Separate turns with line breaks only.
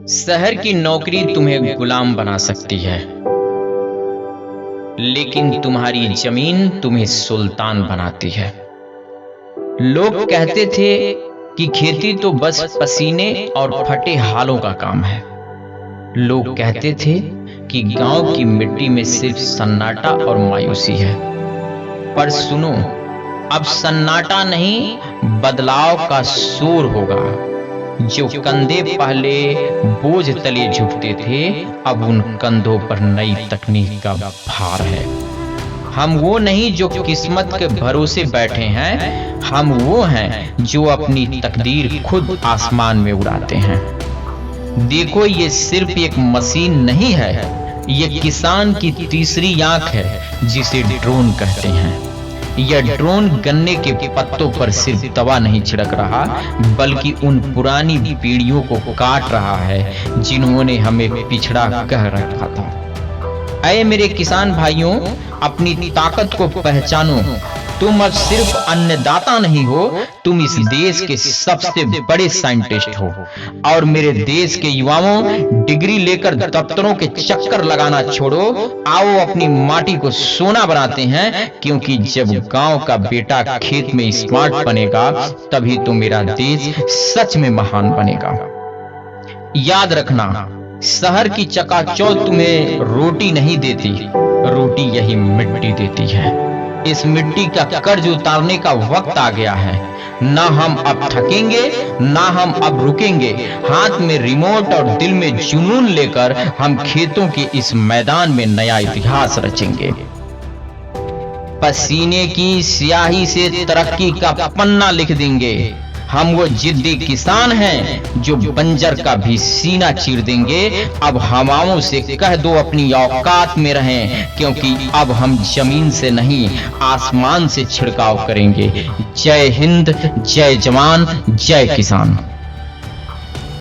शहर की नौकरी तुम्हें गुलाम बना सकती है, लेकिन तुम्हारी जमीन तुम्हें सुल्तान बनाती है। लोग कहते थे कि खेती तो बस पसीने और फटे हालों का काम है। लोग कहते थे कि गांव की मिट्टी में सिर्फ सन्नाटा और मायूसी है। पर सुनो, अब सन्नाटा नहीं, बदलाव का शोर होगा। जो कंधे पहले बोझ तले झुकते थे, अब उन कंधों पर नई तकनीक का भार है। हम वो नहीं जो किस्मत के भरोसे बैठे हैं, हम वो हैं जो अपनी तकदीर खुद आसमान में उड़ाते हैं। देखो, ये सिर्फ एक मशीन नहीं है, ये किसान की तीसरी आंख है जिसे ड्रोन कहते हैं। यह ड्रोन गन्ने के पत्तों पर सिर्फ दवा नहीं छिड़क रहा, बल्कि उन पुरानी पीढ़ियों को काट रहा है जिन्होंने हमें पिछड़ा कह रखा था। ऐ मेरे किसान भाइयों, अपनी ताकत को पहचानो। तुम अब सिर्फ अन्नदाता नहीं हो, तुम इस देश के सबसे बड़े साइंटिस्ट हो। और मेरे देश के युवाओं, डिग्री लेकर दफ्तरों के चक्कर लगाना छोड़ो। आओ अपनी माटी को सोना बनाते हैं, क्योंकि जब गांव का बेटा खेत में स्मार्ट बनेगा, तभी तो मेरा देश सच में महान बनेगा। याद रखना, शहर की चकाचौंध तुम्हें रोटी नहीं देती, रोटी यही मिट्टी देती है। इस मिट्टी का कर्ज उतारने का वक्त आ गया है। ना हम अब थकेंगे, ना हम अब रुकेंगे। हाथ में रिमोट और दिल में जुनून लेकर हम खेतों के इस मैदान में नया इतिहास रचेंगे। पसीने की स्याही से तरक्की का पन्ना लिख देंगे। हम वो जिद्दी किसान हैं जो बंजर का भी सीना चीर देंगे। अब हवाओं से कह दो अपनी औकात में रहें, क्योंकि अब हम जमीन से नहीं, आसमान से छिड़काव करेंगे। जय हिंद, जय जवान, जय किसान।